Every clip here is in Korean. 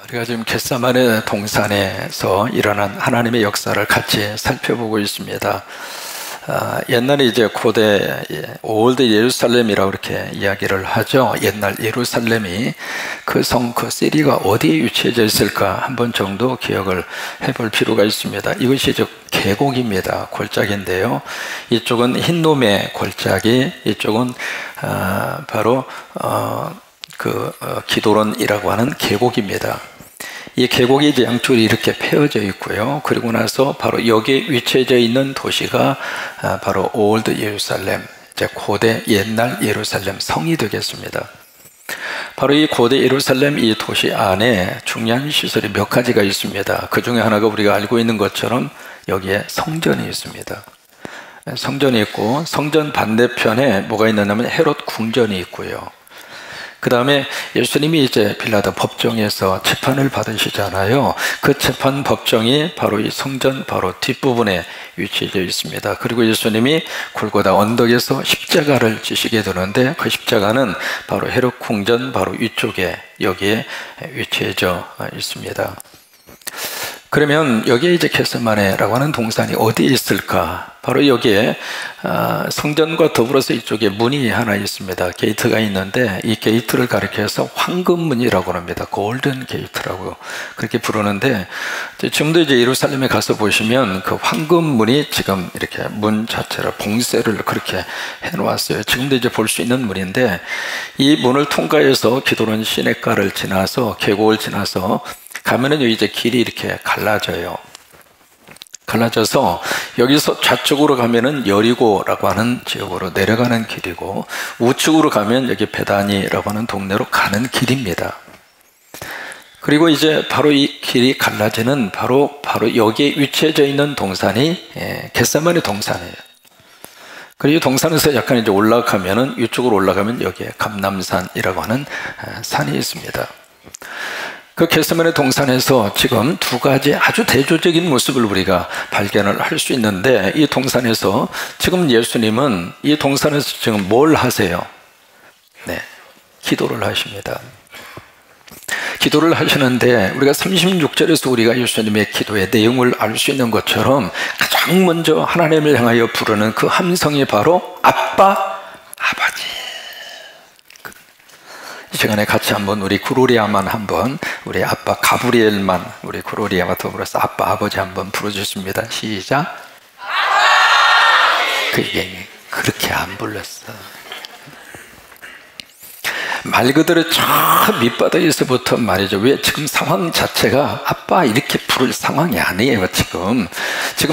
우리가 지금 겟세마네 동산에서 일어난 하나님의 역사를 같이 살펴보고 있습니다. 옛날에 이제 고대 올드 예루살렘이라고 이렇게 이야기를 하죠. 옛날 예루살렘이 그 성, 그 시리가 어디에 위치해져 있을까 한번 정도 기억을 해볼 필요가 있습니다. 이것이 즉 계곡입니다. 골짜기인데요. 이쪽은 흰놈의 골짜기, 이쪽은 바로 기도론이라고 하는 계곡입니다. 이 계곡이 이제 양쪽이 이렇게 패어져 있고요. 그리고 나서 바로 여기에 위치해져 있는 도시가 바로 올드 예루살렘, 이제 고대 옛날 예루살렘 성이 되겠습니다. 바로 이 고대 예루살렘 이 도시 안에 중요한 시설이 몇 가지가 있습니다. 그 중에 하나가 우리가 알고 있는 것처럼 여기에 성전이 있습니다. 성전이 있고, 성전 반대편에 뭐가 있느냐면 헤롯 궁전이 있고요. 그 다음에 예수님이 이제 빌라도 법정에서 재판을 받으시잖아요. 그 재판 법정이 바로 이 성전 바로 뒷부분에 위치해 있습니다. 그리고 예수님이 골고다 언덕에서 십자가를 지시게 되는데, 그 십자가는 바로 헤롯 궁전 바로 위쪽에 여기에 위치해져 있습니다. 그러면 여기에 이제 겟세마네라고 하는 동산이 어디에 있을까? 바로 여기에 성전과 더불어서 이쪽에 문이 하나 있습니다. 게이트가 있는데, 이 게이트를 가리켜서 황금문이라고 합니다. 골든 게이트라고 그렇게 부르는데, 지금도 이제 예루살렘에 가서 보시면 그 황금문이 지금 이렇게 문 자체를 봉쇄를 그렇게 해놓았어요. 지금도 이제 볼 수 있는 문인데, 이 문을 통과해서 기도론 시내가를 지나서 계곡을 지나서 가면은 여기 이제 길이 이렇게 갈라져요. 갈라져서 여기서 좌측으로 가면은 여리고라고 하는 지역으로 내려가는 길이고, 우측으로 가면 여기 베다니라고 하는 동네로 가는 길입니다. 그리고 이제 바로 이 길이 갈라지는 바로 여기에 위치해져 있는 동산이 겟세마네 동산이에요. 그리고 이 동산에서 약간 이제 올라가면은, 이쪽으로 올라가면 여기에 감람산이라고 하는 산이 있습니다. 그 겟세마네 동산에서 지금 두 가지 아주 대조적인 모습을 우리가 발견을 할 수 있는데, 이 동산에서 지금 예수님은 이 동산에서 지금 뭘 하세요? 네, 기도를 하십니다. 기도를 하시는데, 우리가 36절에서 우리가 예수님의 기도의 내용을 알 수 있는 것처럼 가장 먼저 하나님을 향하여 부르는 그 함성이 바로 아빠, 아버지. 이 시간에 같이 한번 우리 구로리아만 한번, 우리 아빠 가브리엘만 우리 구로리아와 더불어서 아빠 아버지 한번 부르셨습니다. 시작. 그게 그렇게 안 불렀어. 말 그대로 저 밑바닥에서부터 말이죠. 왜 지금 상황 자체가 아빠 이렇게 부를 상황이 아니에요. 지금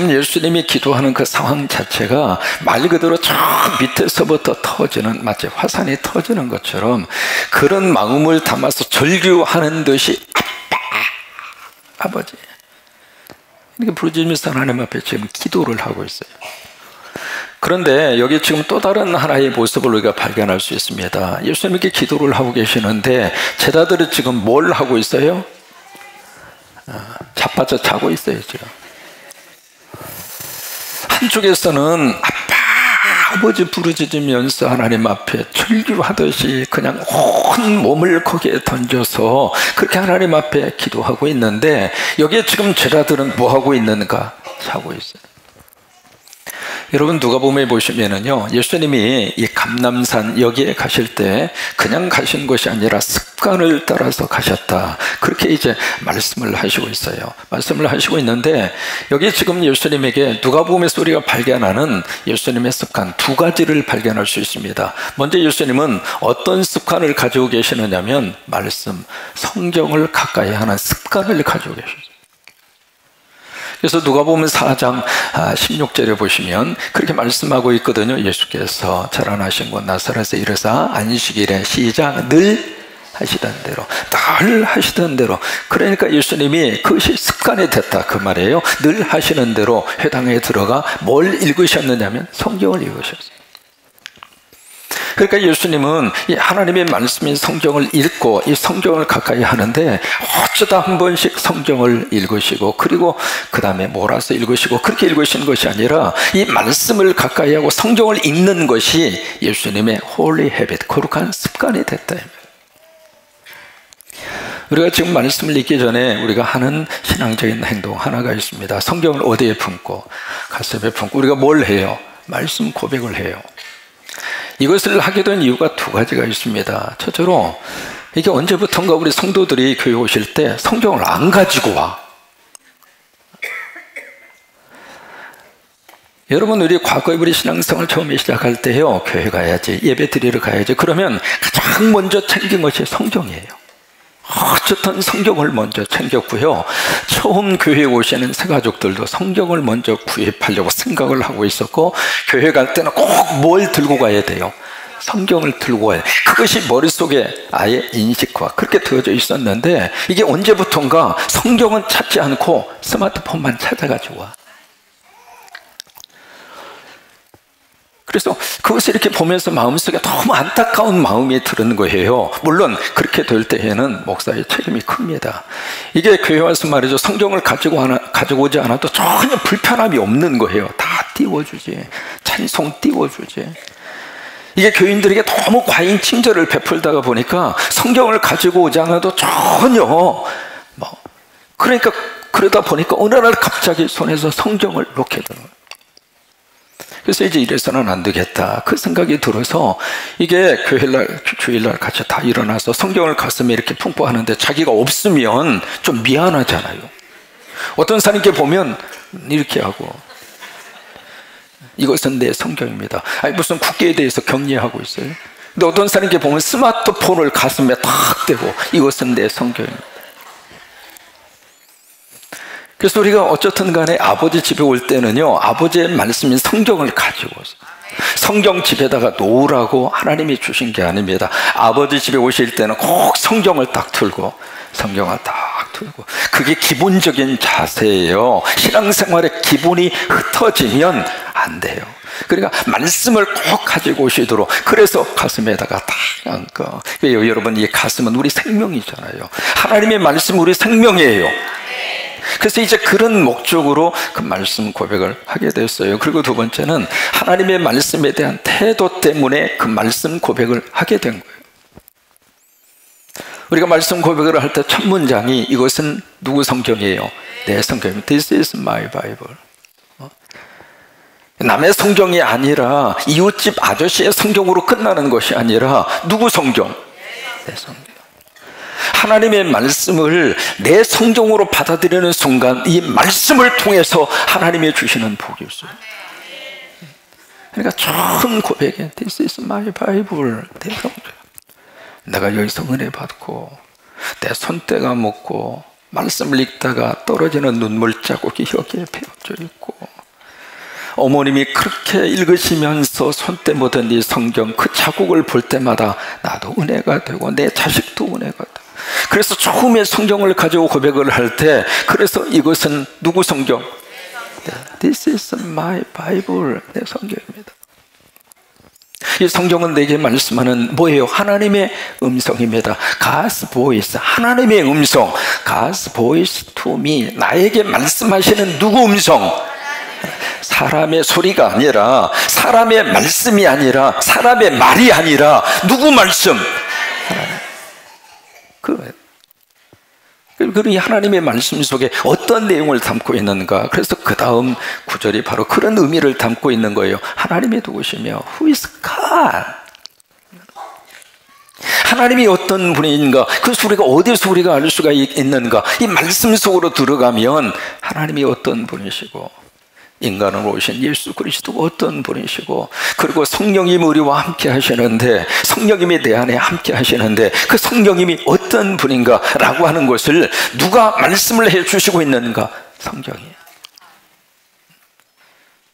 예수님이 기도하는 그 상황 자체가 말 그대로 저 밑에서부터 터지는, 마치 화산이 터지는 것처럼 그런 마음을 담아서 절규하는 듯이 아빠, 아버지 이렇게 부르짖으면서 하나님 앞에 지금 기도를 하고 있어요. 그런데 여기 지금 또 다른 하나의 모습을 우리가 발견할 수 있습니다. 예수님께 기도를 하고 계시는데 제자들이 지금 뭘 하고 있어요? 자빠져 자고 있어요. 지금 한쪽에서는 아빠 아버지 부르짖으면서 하나님 앞에 절규하듯이 그냥 온 몸을 거기에 던져서 그렇게 하나님 앞에 기도하고 있는데, 여기에 지금 제자들은 뭐 하고 있는가? 자고 있어요. 여러분 누가복음에 보시면은요, 예수님이 이 감람산 여기에 가실 때 그냥 가신 것이 아니라 습관을 따라서 가셨다, 그렇게 이제 말씀을 하시고 있어요. 말씀을 하시고 있는데, 여기 지금 예수님에게 누가복음에서 우리가 발견하는 예수님의 습관 두 가지를 발견할 수 있습니다. 먼저 예수님은 어떤 습관을 가지고 계시느냐면, 말씀, 성경을 가까이 하는 습관을 가지고 계셨어요. 그래서 누가복음 4장 16절에 보시면 그렇게 말씀하고 있거든요. 예수께서 자라나신 곳 나사렛에 이르사 안식일에 시작 늘 하시던 대로, 늘 하시던 대로. 그러니까 예수님이 그것이 습관이 됐다 그 말이에요. 늘 하시는 대로 회당에 들어가 뭘 읽으셨느냐면 성경을 읽으셨어요. 그러니까 예수님은 이 하나님의 말씀인 성경을 읽고 이 성경을 가까이 하는데, 어쩌다 한 번씩 성경을 읽으시고, 그리고 그 다음에 몰아서 읽으시고, 그렇게 읽으시는 것이 아니라 이 말씀을 가까이 하고 성경을 읽는 것이 예수님의 holy habit, 거룩한 습관이 됐다. 우리가 지금 말씀을 읽기 전에 우리가 하는 신앙적인 행동 하나가 있습니다. 성경을 어디에 품고? 가슴에 품고. 우리가 뭘 해요? 말씀 고백을 해요. 이것을 하게 된 이유가 두 가지가 있습니다. 첫째로 이게 언제부턴가 우리 성도들이 교회 오실 때 성경을 안 가지고 와. 여러분, 우리 과거에 우리 신앙생활 처음에 시작할 때요, 교회 가야지, 예배 드리러 가야지. 그러면 가장 먼저 챙긴 것이 성경이에요. 어쨌든 성경을 먼저 챙겼고요. 처음 교회에 오시는 새가족들도 성경을 먼저 구입하려고 생각을 하고 있었고, 교회 갈 때는 꼭 뭘 들고 가야 돼요? 성경을 들고 가야 돼요. 그것이 머릿속에 아예 인식화 그렇게 되어져 있었는데, 이게 언제부턴가 성경은 찾지 않고 스마트폰만 찾아가지고 와. 그래서 그것을 이렇게 보면서 마음속에 너무 안타까운 마음이 드는 거예요. 물론 그렇게 될 때에는 목사의 책임이 큽니다. 이게 교회 와서 말이죠, 성경을 가지고 오지 않아도 전혀 불편함이 없는 거예요. 다 띄워주지, 찬송 띄워주지. 이게 교인들에게 너무 과잉 친절을 베풀다가 보니까 성경을 가지고 오지 않아도 전혀 그러니까 그러다 보니까 어느 날 갑자기 손에서 성경을 놓게 되는 거예요. 그래서 이제 이래서는 안 되겠다 그 생각이 들어서, 이게 주일날 같이 다 일어나서 성경을 가슴에 이렇게 품고 하는데 자기가 없으면 좀 미안하잖아요. 어떤 사람께 보면 이렇게 하고, 이것은 내 성경입니다. 아니 무슨 국기에 대해서 격려하고 있어요. 근데 어떤 사람께 보면 스마트폰을 가슴에 탁 대고, 이것은 내 성경입니다. 그래서 우리가 어쨌든 간에 아버지 집에 올 때는요, 아버지의 말씀인 성경을 가지고 오세요. 성경 집에다가 놓으라고 하나님이 주신 게 아닙니다. 아버지 집에 오실 때는 꼭 성경을 딱 들고, 성경을 딱 들고, 그게 기본적인 자세예요. 신앙생활의 기본이 흩어지면 안 돼요. 그러니까 말씀을 꼭 가지고 오시도록. 그래서 가슴에다가 딱 얹고. 왜요? 여러분, 이 가슴은 우리 생명이잖아요. 하나님의 말씀 우리 생명이에요. 그래서 이제 그런 목적으로 그 말씀 고백을 하게 됐어요. 그리고 두 번째는 하나님의 말씀에 대한 태도 때문에 그 말씀 고백을 하게 된 거예요. 우리가 말씀 고백을 할 때 첫 문장이, 이것은 누구 성경이에요? 내 성경입니다. This is my Bible. 남의 성경이 아니라, 이웃집 아저씨의 성경으로 끝나는 것이 아니라 누구 성경? 내 성경. 하나님의 말씀을 내 성경으로 받아들이는 순간 이 말씀을 통해서 하나님이 주시는 복이 있어요. 그러니까 처음 고백에 This is my Bible, 내 성경. 내가 여기서 은혜 받고 내 손때가 묻고 말씀을 읽다가 떨어지는 눈물 자국이 여기에 베어져 있고, 어머님이 그렇게 읽으시면서 손때 묻은 이 성경, 그 자국을 볼 때마다 나도 은혜가 되고 내 자식도 은혜가 되고. 그래서 처음에 성경을 가지고 고백을 할 때, 그래서 이것은 누구 성경? This is my Bible, 내 성경입니다. 이 성경은 내게 말씀하는 뭐예요? 하나님의 음성입니다. God's voice, 하나님의 음성. God's voice to me, 나에게 말씀하시는 누구 음성? 사람의 소리가 아니라, 사람의 말씀이 아니라, 사람의 말이 아니라 누구 말씀? 이 하나님의 말씀 속에 어떤 내용을 담고 있는가? 그래서 그 다음 구절이 바로 그런 의미를 담고 있는 거예요. 하나님이 누구시며? Who is God? 하나님이 어떤 분인가? 그래서 우리가 어디서 우리가 알 수가 있는가? 이 말씀 속으로 들어가면 하나님이 어떤 분이시고, 인간으로 오신 예수 그리스도가 어떤 분이시고, 그리고 성령님이 우리와 함께 하시는데, 성령님이 내 안에 함께 하시는데 그 성령님이 어떤 분인가 라고 하는 것을 누가 말씀을 해주시고 있는가? 성경이.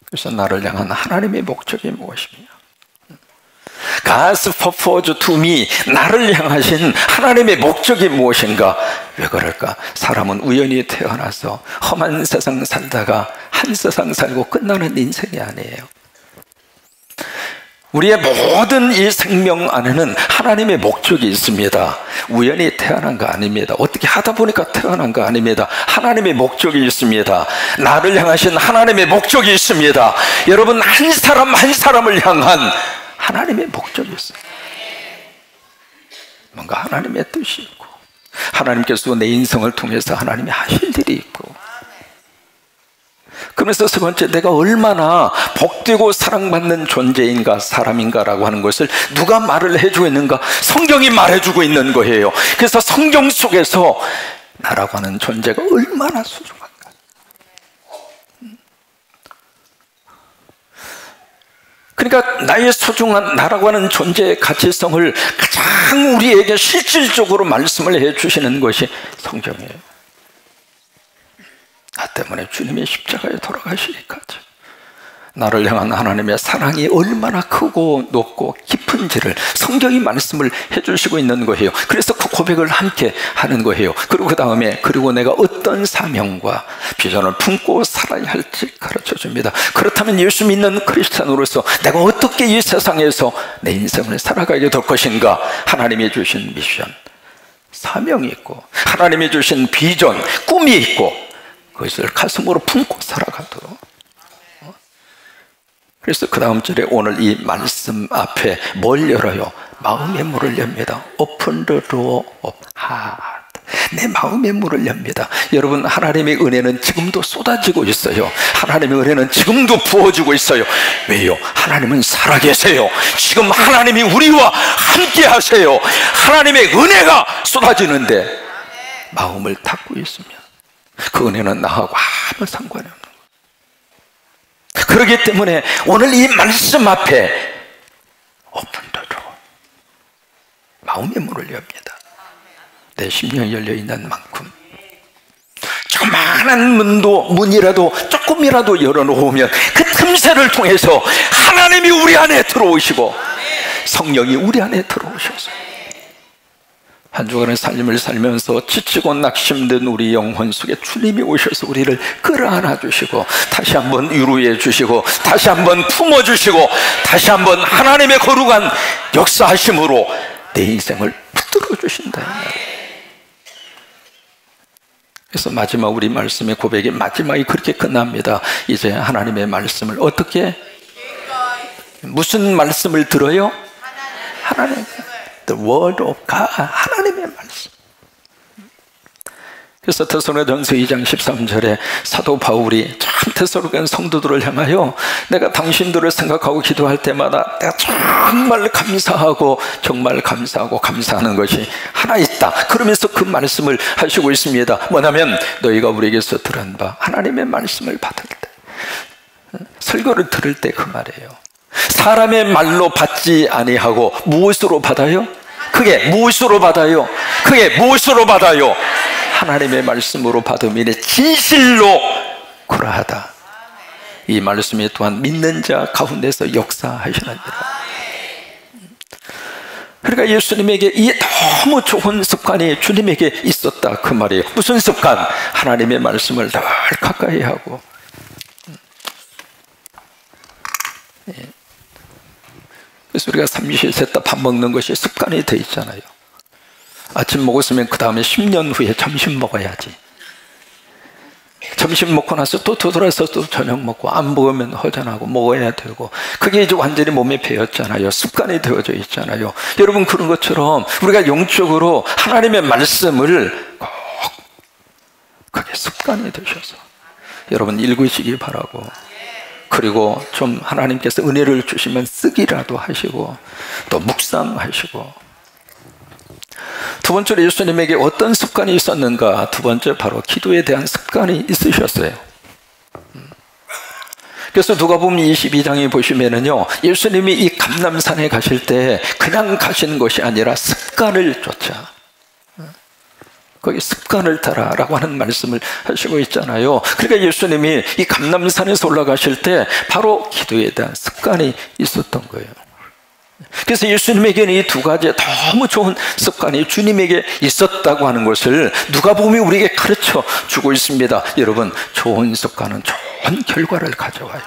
그래서 나를 향한 하나님의 목적이 무엇이며, God's purpose to me, 나를 향하신 하나님의 목적이 무엇인가? 왜 그럴까? 사람은 우연히 태어나서 험한 세상 살다가 한 세상 살고 끝나는 인생이 아니에요. 우리의 모든 이 생명 안에는 하나님의 목적이 있습니다. 우연히 태어난 거 아닙니다. 어떻게 하다 보니까 태어난 거 아닙니다. 하나님의 목적이 있습니다. 나를 향하신 하나님의 목적이 있습니다. 여러분, 한 사람 한 사람을 향한 하나님의 목적이 있어요. 뭔가 하나님의 뜻이 있고, 하나님께서 내 인생을 통해서 하나님이 하신 일이 있고, 그러면서 세 번째, 내가 얼마나 복되고 사랑받는 존재인가, 사람인가라고 하는 것을 누가 말을 해주고 있는가? 성경이 말해주고 있는 거예요. 그래서 성경 속에서 나라고 하는 존재가 얼마나 소중한가. 그러니까 나의 소중한 나라고 하는 존재의 가치성을 가장 우리에게 실질적으로 말씀을 해주시는 것이 성경이에요. 나 때문에 주님의 십자가에 돌아가시기까지 나를 향한 하나님의 사랑이 얼마나 크고 높고 깊은지를 성경이 말씀을 해주시고 있는 거예요. 그래서 그 고백을 함께 하는 거예요. 그리고 그 다음에 그리고 내가 어떤 사명과 비전을 품고 살아야 할지 가르쳐 줍니다. 그렇다면 예수 믿는 크리스찬으로서 내가 어떻게 이 세상에서 내 인생을 살아가게 될 것인가? 하나님이 주신 미션, 사명이 있고, 하나님이 주신 비전, 꿈이 있고, 그것을 가슴으로 품고 살아가도록. 그래서 그 다음 절에 오늘 이 말씀 앞에 뭘 열어요? 마음의 문을 엽니다. Open the door of heart. 내 마음의 문을 엽니다. 여러분, 하나님의 은혜는 지금도 쏟아지고 있어요. 하나님의 은혜는 지금도 부어지고 있어요. 왜요? 하나님은 살아계세요. 지금 하나님이 우리와 함께 하세요. 하나님의 은혜가 쏟아지는데 마음을 닫고 있으면 그 은혜는 나하고 아무 상관이 없는 거예요. 그렇기 때문에 오늘 이 말씀 앞에 오픈도로 마음의 문을 엽니다. 내 심령이 열려있는 만큼 조그마한 문이라도 조금이라도 열어놓으면 그 틈새를 통해서 하나님이 우리 안에 들어오시고 성령이 우리 안에 들어오셔서 한 주간의 삶을 살면서 지치고 낙심된 우리 영혼 속에 주님이 오셔서 우리를 끌어안아 주시고 다시 한번 위로해 주시고 다시 한번 품어 주시고 다시 한번 하나님의 거룩한 역사하심으로 내 인생을 붙들어 주신다. 그래서 마지막 우리 말씀의 고백이 마지막이 그렇게 끝납니다. 이제 하나님의 말씀을 어떻게, 무슨 말씀을 들어요? 하나님, The Word of God, 하나님의 말씀. 그래서 데살로니가전서 2장 13절에 사도 바울이 참 데살로니가 성도들을 향하여 내가 당신들을 생각하고 기도할 때마다 내가 정말 감사하고 정말 감사하고 감사하는 것이 하나 있다. 그러면서 그 말씀을 하시고 있습니다. 뭐냐면 너희가 우리에게서 들은 바 하나님의 말씀을 받을 때, 설교를 들을 때 그 말이에요. 사람의 말로 받지 아니하고 무엇으로 받아요? 그게 무엇으로 받아요? 그게 무엇으로 받아요? 하나님의 말씀으로 받음이니 진실로 그러하다. 이 말씀이 또한 믿는 자 가운데서 역사하시느니라. 그러니까 예수님에게 이 너무 좋은 습관이 주님에게 있었다 그 말이에요. 무슨 습관? 하나님의 말씀을 늘 가까이 하고, 그래서 우리가 삼시세끼 밥 먹는 것이 습관이 돼 있잖아요. 아침 먹었으면 그 다음에 10년 후에 점심 먹어야지. 점심 먹고 나서 또 되돌아서 또 저녁 먹고, 안 먹으면 허전하고 먹어야 되고, 그게 이제 완전히 몸에 배었잖아요. 습관이 되어져 있잖아요. 여러분, 그런 것처럼 우리가 영적으로 하나님의 말씀을 꼭 그게 습관이 되셔서 여러분 읽으시기 바라고, 그리고 좀 하나님께서 은혜를 주시면 쓰기라도 하시고 또 묵상하시고. 두 번째로 예수님에게 어떤 습관이 있었는가? 두 번째 바로 기도에 대한 습관이 있으셨어요. 그래서 누가복음 22장에 보시면은요, 예수님이 이 감람산에 가실 때 그냥 가시는 것이 아니라 습관을 쫓아, 거기 습관을 따라라고 하는 말씀을 하시고 있잖아요. 그러니까 예수님이 이 감람산에서 올라가실 때 바로 기도에 대한 습관이 있었던 거예요. 그래서 예수님에게는 이 두 가지 너무 좋은 습관이 주님에게 있었다고 하는 것을 누가복음이 우리에게 가르쳐 주고 있습니다. 여러분, 좋은 습관은 좋은 결과를 가져와요.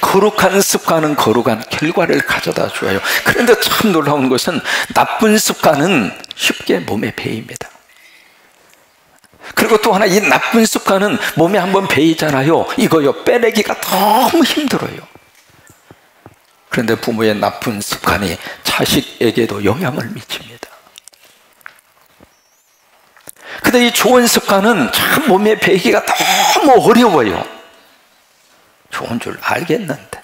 거룩한 습관은 거룩한 결과를 가져다 줘요. 그런데 참 놀라운 것은 나쁜 습관은 쉽게 몸에 배입니다. 그리고 또 하나, 이 나쁜 습관은 몸에 한번 배이잖아요. 이거요, 빼내기가 너무 힘들어요. 그런데 부모의 나쁜 습관이 자식에게도 영향을 미칩니다. 근데 이 좋은 습관은 참 몸에 배기가 너무 어려워요. 좋은 줄 알겠는데,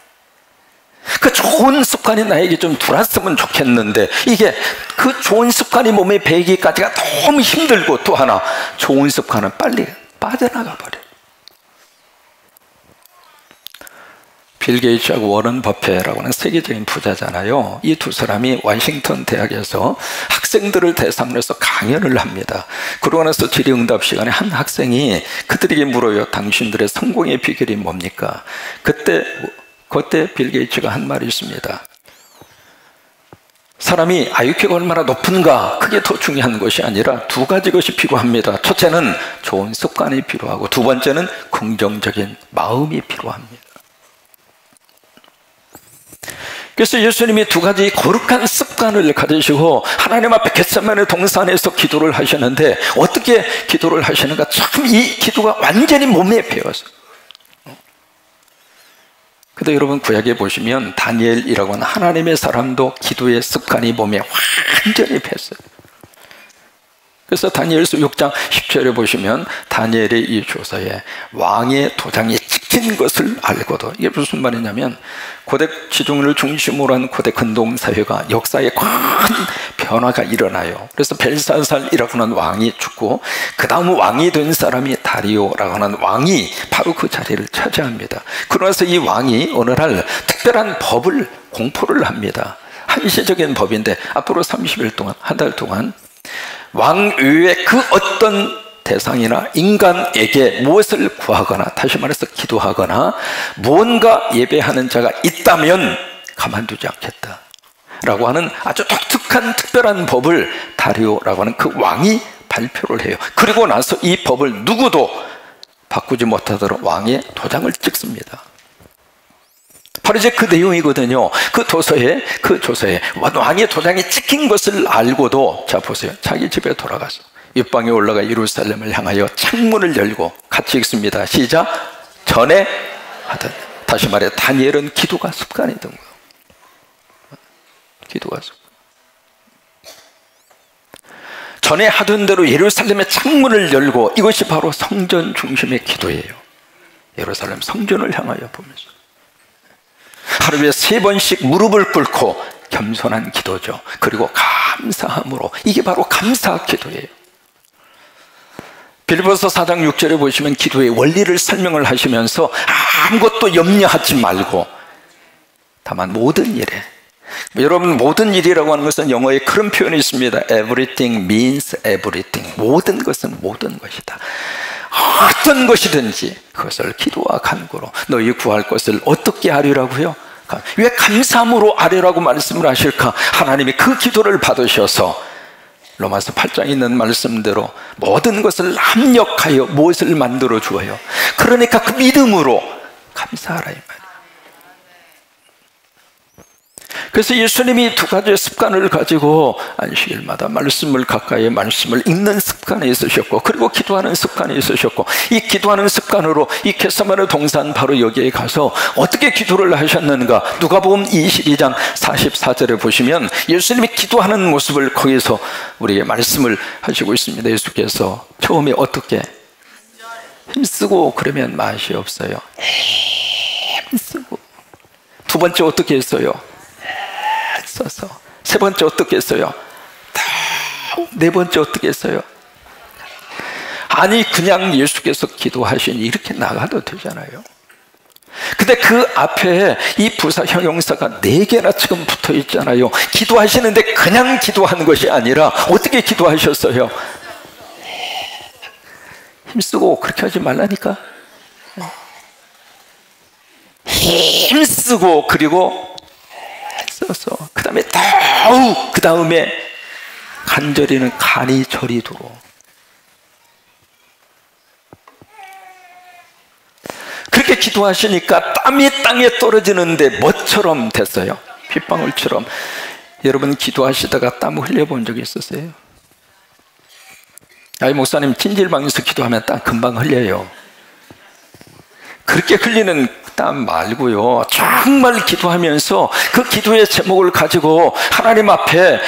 그 좋은 습관이 나에게 좀 들어왔으면 좋겠는데, 이게 그 좋은 습관이 몸에 배기까지가 너무 힘들고, 또 하나 좋은 습관은 빨리 빠져나가 버려요. 빌 게이츠하고 워런 버핏이라고 하는 세계적인 부자잖아요. 이 두 사람이 워싱턴 대학에서 학생들을 대상으로 해서 강연을 합니다. 그러고 나서 질의응답 시간에 한 학생이 그들에게 물어요. 당신들의 성공의 비결이 뭡니까? 그때 빌 게이츠가 한 말이 있습니다. 사람이 IQ가 얼마나 높은가, 그게 더 중요한 것이 아니라 두 가지 것이 필요합니다. 첫째는 좋은 습관이 필요하고, 두 번째는 긍정적인 마음이 필요합니다. 그래서 예수님이 두 가지 거룩한 습관을 가지시고 하나님 앞에 겟세마네 동산에서 기도를 하시는데, 어떻게 기도를 하시는가? 참 이 기도가 완전히 몸에 배어서. 근데 여러분, 구약에 보시면 다니엘이라고 하는 하나님의 사람도 기도의 습관이 몸에 완전히 뱄어요. 그래서 다니엘서 6장 10절에 보시면 다니엘의 이 조서에 왕의 도장이 찍힌 것을 알고도, 이게 무슨 말이냐면 고대 지중을 중심으로 한 고대 근동사회가 역사에 큰 변화가 일어나요. 그래서 벨사살이라고 하는 왕이 죽고 그 다음 왕이 된 사람이 다리오라고 하는 왕이 바로 그 자리를 차지합니다. 그러면서 이 왕이 어느 날 특별한 법을 공포를 합니다. 한시적인 법인데 앞으로 30일 동안, 한 달 동안 왕 외에 그 어떤 대상이나 인간에게 무엇을 구하거나, 다시 말해서 기도하거나 무언가 예배하는 자가 있다면 가만두지 않겠다 라고 하는 아주 독특한 특별한 법을 다리오라고 하는 그 왕이 발표를 해요. 그리고 나서 이 법을 누구도 바꾸지 못하도록 왕의 도장을 찍습니다. 바로 이제 그 내용이거든요. 그 조서에 왕의 도장이 찍힌 것을 알고도, 자 보세요, 자기 집에 돌아가서 옆방에 올라가 예루살렘을 향하여 창문을 열고, 같이 읽습니다. 시작. 전에 하던, 다시 말해 다니엘은 기도가 습관이 된 거예요. 기도가 습관. 전에 하던 대로 예루살렘의 창문을 열고, 이것이 바로 성전 중심의 기도예요. 예루살렘 성전을 향하여 보면서 하루에 3번씩 무릎을 꿇고 겸손한 기도죠. 그리고 감사함으로, 이게 바로 감사 기도예요. 빌립보서 4장 6절에 보시면 기도의 원리를 설명을 하시면서 아무것도 염려하지 말고 다만 모든 일에, 여러분 모든 일이라고 하는 것은 영어에 그런 표현이 있습니다. Everything means everything. 모든 것은 모든 것이다. 어떤 것이든지 그것을 기도와 간구로 너희 구할 것을 어떻게 하리라고요? 왜 감사함으로 아뢰라고 말씀을 하실까? 하나님이 그 기도를 받으셔서 로마서 8장에 있는 말씀대로 모든 것을 합력하여 무엇을 만들어 주어요. 그러니까 그 믿음으로 감사하라 이 말이에요. 그래서 예수님이 두 가지의 습관을 가지고 안식일마다 말씀을 가까이 말씀을 읽는 습관이 있으셨고, 그리고 기도하는 습관이 있으셨고, 이 기도하는 습관으로 이 겟세마네 동산 바로 여기에 가서 어떻게 기도를 하셨는가? 누가복음 22장 44절에 보시면 예수님이 기도하는 모습을 거기서 우리에게 말씀을 하시고 있습니다. 예수께서 처음에 어떻게 힘쓰고 그러면 맛이 없어요. 힘쓰고. 두 번째 어떻게 했어요? 써서. 세 번째 어떻게 했어요? 네 번째 어떻게 했어요? 아니 그냥 예수께서 기도하시니 이렇게 나가도 되잖아요. 근데 그 앞에 이 부사 형용사가 4개나 지금 붙어 있잖아요. 기도하시는데 그냥 기도하는 것이 아니라 어떻게 기도하셨어요? 힘쓰고 그렇게 하지 말라니까. 힘쓰고 그리고 써서 그 다음에 더욱 그 다음에 간절히는 간이 저리도록. 그렇게 기도하시니까 땀이 땅에 떨어지는데 뭐처럼 됐어요? 핏방울처럼. 여러분 기도하시다가 땀 흘려본 적이 있으세요? 아이 목사님 찜질방에서 기도하면 땀 금방 흘려요. 그렇게 흘리는 땀 말고요, 정말 기도하면서 그 기도의 제목을 가지고 하나님 앞에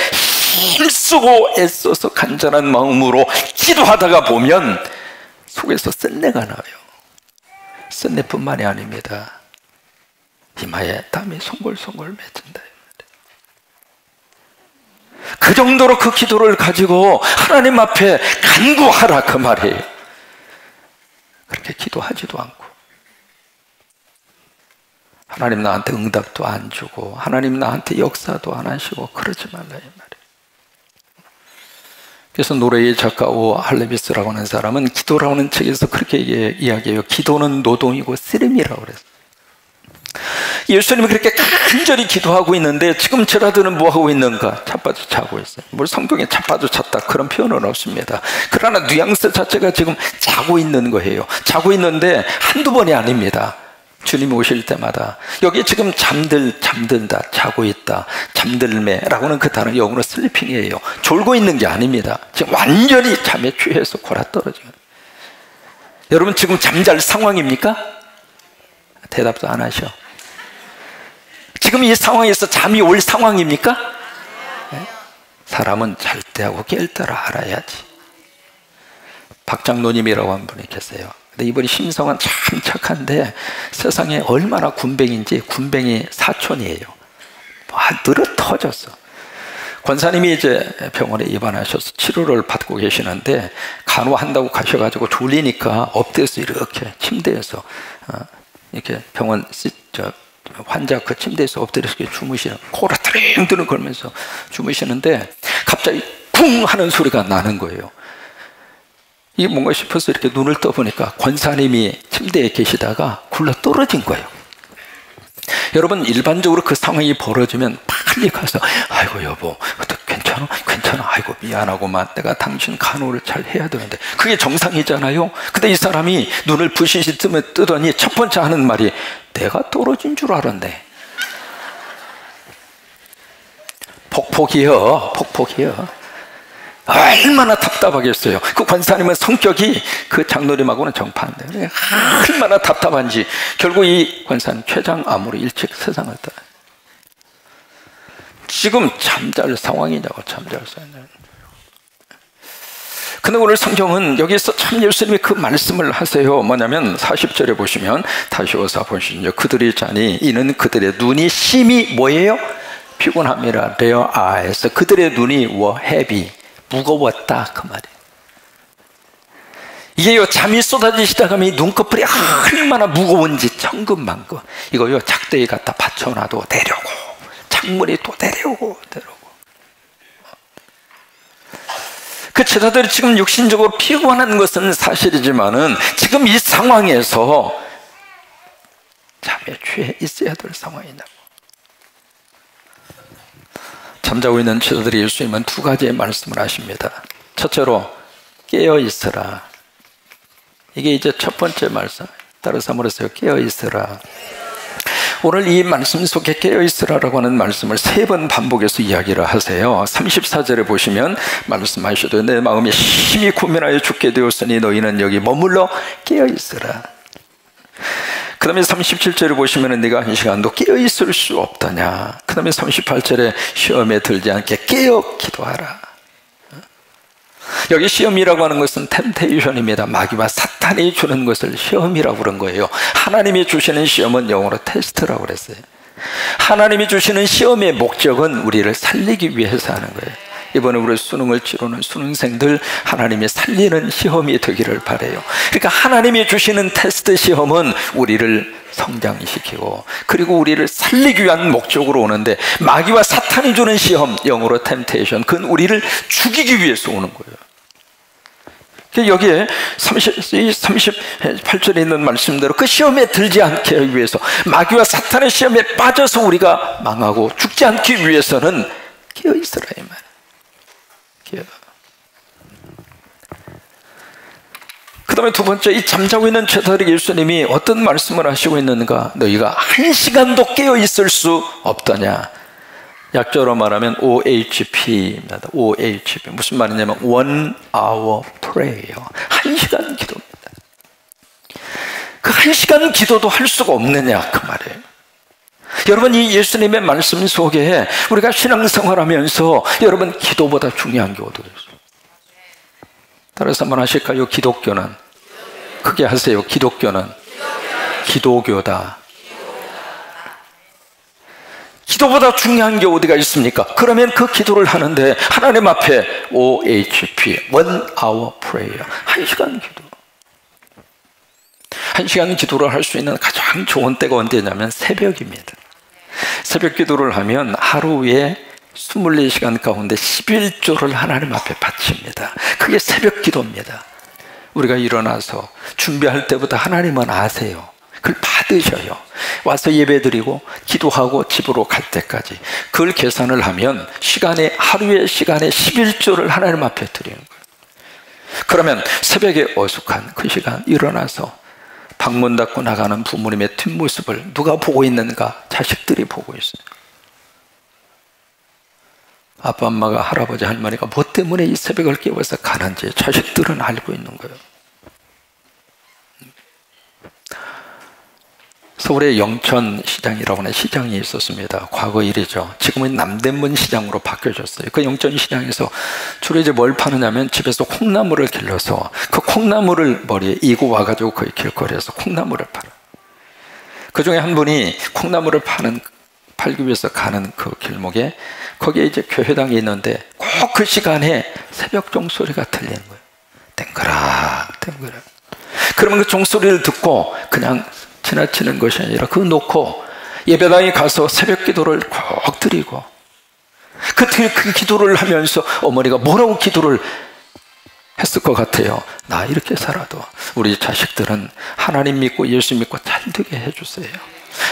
힘쓰고 애써서 간절한 마음으로 기도하다가 보면 속에서 쓴내가 나요. 쓴내뿐만이 아닙니다. 이마에 땀이 송골송골 맺힌다. 그 정도로 그 기도를 가지고 하나님 앞에 간구하라 그 말이에요. 그렇게 기도하지도 않고 하나님 나한테 응답도 안 주고 하나님 나한테 역사도 안 하시고 그러지 말라 이 말이에요. 그래서 노래의 작가 오 할레비스라고 하는 사람은 기도라고 하는 책에서 그렇게 이야기해요. 기도는 노동이고 쓰림이라고 그랬어요. 예수님이 그렇게 간절히 기도하고 있는데 지금 제자들은 뭐하고 있는가? 자빠져 자고 있어요. 뭘 성경에 자빠져 잤다 그런 표현은 없습니다. 그러나 뉘앙스 자체가 지금 자고 있는 거예요. 자고 있는데 한두 번이 아닙니다. 주님이 오실 때마다 여기 지금 잠들다, 자고 있다, 잠들매라고는 그 단어 영어로 슬리핑이에요. 졸고 있는 게 아닙니다. 지금 완전히 잠에 취해서 골아떨어져요. 여러분 지금 잠잘 상황입니까? 대답도 안 하셔. 지금 이 상황에서 잠이 올 상황입니까? 네? 사람은 잘 때하고 깰 때라 알아야지. 박장로님이라고 한 분이 계세요. 근데 이분이 심성은 참 착한데 세상에 얼마나 군뱅인지 군뱅이 사촌이에요. 늘어 터졌어. 권사님이 이제 병원에 입원하셔서 치료를 받고 계시는데 간호한다고 가셔가지고 졸리니까 엎드려서 이렇게 침대에서 이렇게 병원 환자 그 침대에서 엎드려서 주무시는 코를 드릉드릉 걸면서 주무시는데 갑자기 쿵 하는 소리가 나는 거예요. 이게 뭔가 싶어서 이렇게 눈을 떠보니까 권사님이 침대에 계시다가 굴러 떨어진 거예요. 여러분 일반적으로 그 상황이 벌어지면 빨리 가서 아이고 여보 괜찮아? 괜찮아? 아이고 미안하고만 내가 당신 간호를 잘 해야 되는데 그게 정상이잖아요. 근데 이 사람이 눈을 부시시 뜨더니 첫 번째 하는 말이 내가 떨어진 줄 알았네. 폭폭이요. 얼마나 답답하겠어요. 그 권사님은 성격이 그 장로님하고는 정반대. 얼마나 답답한지 결국 이 권사님 췌장암으로 일찍 세상을 떠나요. 지금 잠잘 상황이냐고. 잠잘 상황. 근데 오늘 성경은 여기서 참 예수님이 그 말씀을 하세요. 뭐냐면 40절에 보시면 다시 어서 보시죠. 그들이 자니 이는 그들의 눈이 심히 뭐예요? 피곤함이라. their eyes. 그들의 눈이 were heavy. 무거웠다 그 말이에요. 이게요 잠이 쏟아지시다가 눈꺼풀이 얼마나 무거운지 천근만근. 이거요 작대에 갖다 받쳐놔도 내려오고 창문이 또 내려오고. 그 제자들이 지금 육신적으로 피곤한 것은 사실이지만은 지금 이 상황에서 잠에 취해 있어야 될 상황이냐고. 잠자고 있는 제자들이 예수님은 두 가지의 말씀을 하십니다. 첫째로 깨어 있으라. 이게 이제 첫 번째 말씀. 따라서 물으세요. 깨어 있으라. 오늘 이 말씀 속에 깨어 있으라라고 하는 말씀을 3번 반복해서 이야기를 하세요. 34절에 보시면 말씀하셔도 내 마음이 심히 고민하여 죽게 되었으니 너희는 여기 머물러 깨어 있으라. 그 다음에 37절에 보시면 네가 한 시간도 깨어 있을 수 없다냐. 그 다음에 38절에 시험에 들지 않게 깨어 기도하라. 여기 시험이라고 하는 것은 템테이션입니다. 마귀와 사탄이 주는 것을 시험이라고 그런 거예요. 하나님이 주시는 시험은 영어로 테스트라고 그랬어요. 하나님이 주시는 시험의 목적은 우리를 살리기 위해서 하는 거예요. 이번에 우리 수능을 치르는 수능생들 하나님이 살리는 시험이 되기를 바라요. 그러니까 하나님이 주시는 테스트 시험은 우리를 성장시키고 그리고 우리를 살리기 위한 목적으로 오는데 마귀와 사탄이 주는 시험, 영어로 템테이션, 그건 우리를 죽이기 위해서 오는 거예요. 여기에 38절에 있는 말씀대로 그 시험에 들지 않게 하기 위해서 마귀와 사탄의 시험에 빠져서 우리가 망하고 죽지 않기 위해서는 깨어 있으라 이 말. 그 다음에 두 번째, 이 잠자고 있는 제자들에게 예수님이 어떤 말씀을 하시고 있는가? 너희가 한 시간도 깨어 있을 수 없다냐. 약자로 말하면 OHP입니다. OHP 무슨 말이냐면 One Hour Prayer. 1시간 기도입니다. 그 1시간 기도도 할 수가 없느냐 그 말이에요. 여러분, 이 예수님의 말씀 속에 우리가 신앙생활하면서 여러분, 기도보다 중요한 게 어디 있어요? 따라서 한번 하실까요? 기독교는, 크게 하세요. 기독교는 기도교다. 기도보다 중요한 게 어디가 있습니까? 그러면 그 기도를 하는데 하나님 앞에 OHP, 1 hour prayer, 1시간 기도. 1시간 기도를 할 수 있는 가장 좋은 때가 언제냐면 새벽입니다. 새벽 기도를 하면 하루에 24시간 가운데 11조를 하나님 앞에 바칩니다. 그게 새벽 기도입니다. 우리가 일어나서 준비할 때부터 하나님은 아세요. 그걸 받으셔요. 와서 예배드리고 기도하고 집으로 갈 때까지 그걸 계산을 하면 하루의 시간에 11조를 하나님 앞에 드리는 거예요. 그러면 새벽에 어숙한 그 시간 일어나서 방문 닫고 나가는 부모님의 뒷모습을 누가 보고 있는가? 자식들이 보고 있어요. 아빠, 엄마가, 할아버지, 할머니가 뭐 때문에 이 새벽을 깨워서 가는지 자식들은 알고 있는 거예요. 서울에 영천시장이라고 하는 시장이 있었습니다. 과거 일이죠. 지금은 남대문 시장으로 바뀌어졌어요. 그 영천시장에서 주로 이제 뭘 파느냐면 집에서 콩나물을 길러서 그 콩나물을 머리에 이고 와가지고 거의 길거리에서 콩나물을 팔아요. 그 중에 한 분이 콩나물을 팔기 위해서 가는 그 길목에 거기에 이제 교회당이 있는데 꼭 그 시간에 새벽 종소리가 들리는 거예요. 땡그락 땡그락. 그러면 그 종소리를 듣고 그냥 지나치는 것이 아니라 그거 놓고 예배당에 가서 새벽 기도를 꼭 드리고 그 기도를 하면서 어머니가 뭐라고 기도를 했을 것 같아요? 나 이렇게 살아도 우리 자식들은 하나님 믿고 예수 믿고 잘 되게 해주세요.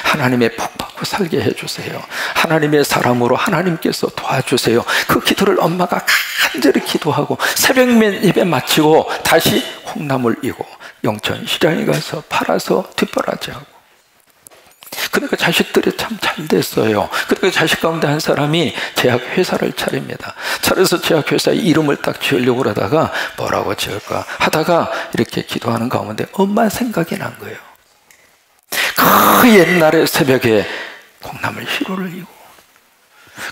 하나님의 복 받고 살게 해주세요. 하나님의 사람으로 하나님께서 도와주세요. 그 기도를 엄마가 간절히 기도하고 새벽 예배 마치고 다시 콩나물 이고 영천시장에 가서 팔아서 뒷바라지하고. 근데 그 자식들이 참 잘 됐어요. 근데 그 자식 가운데 한 사람이 제약회사를 차립니다. 차려서 제약회사에 이름을 딱 지으려고 하다가 뭐라고 지을까 하다가 이렇게 기도하는 가운데 엄마 생각이 난 거예요. 그 옛날에 새벽에 콩나물 희로를 이고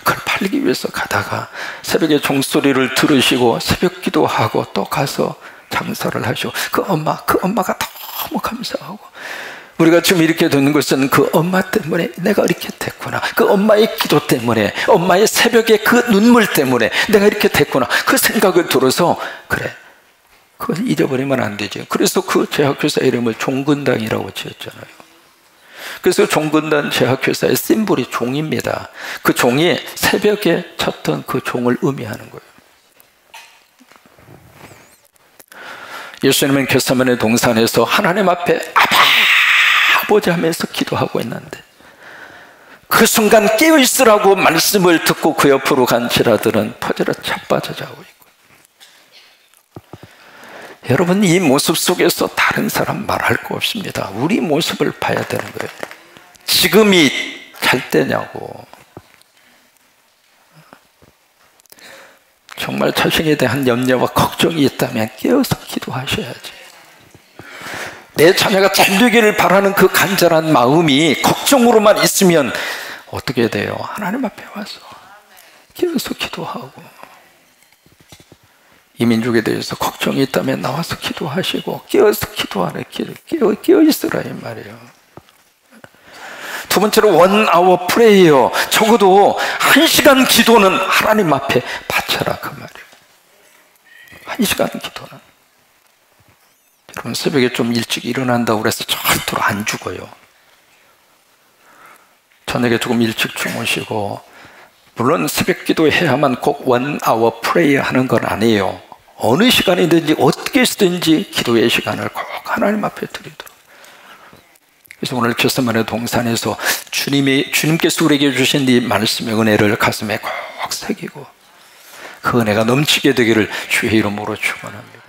그걸 팔기 위해서 가다가 새벽에 종소리를 들으시고 새벽 기도하고 또 가서 장사를 하시고 그 엄마가 너무 감사하고 우리가 지금 이렇게 되는 것은 그 엄마 때문에 내가 이렇게 됐구나. 그 엄마의 기도 때문에 엄마의 새벽에 그 눈물 때문에 내가 이렇게 됐구나. 그 생각을 들어서 그래 그걸 잊어버리면 안 되죠. 그래서 그 제약회사 이름을 종근당이라고 지었잖아요. 그래서 종근당 제약회사의 심볼이 종입니다. 그 종이 새벽에 쳤던 그 종을 의미하는 거예요. 예수님은 겟세마네 동산에서 하나님 앞에 아버지 하면서 기도하고 있는데 그 순간 깨어있으라고 말씀을 듣고 그 옆으로 간 제자들은 퍼져라 자빠져 자고 있고. 여러분, 이 모습 속에서 다른 사람 말할 거 없습니다. 우리 모습을 봐야 되는 거예요. 지금이 잘 때냐고. 정말 자신에 대한 염려와 걱정이 있다면 깨어서 기도하셔야지. 내 자녀가 잘 되기를 바라는 그 간절한 마음이 걱정으로만 있으면 어떻게 돼요? 하나님 앞에 와서 깨어서 기도하고, 이 민족에 대해서 걱정이 있다면 나와서 기도하시고 깨어서 기도하는 길, 깨어 있으라 이 말이에요. 두 번째로 1 hour prayer, 적어도 1시간 기도는 하나님 앞에 바쳐라 그 말이에요. 1시간 기도는. 여러분, 새벽에 좀 일찍 일어난다고 그래서 절대로 안 죽어요. 저녁에 조금 일찍 주무시고, 물론 새벽 기도해야만 꼭 1 hour prayer 하는 건 아니에요. 어느 시간이든지 어떻게 쓰든지 기도의 시간을 꼭 하나님 앞에 드리도록. 그래서 오늘 겟세마네 동산에서 주님께서 우리에게 주신 이 말씀의 은혜를 가슴에 꼭 새기고 그 은혜가 넘치게 되기를 주의 이름으로 축원합니다.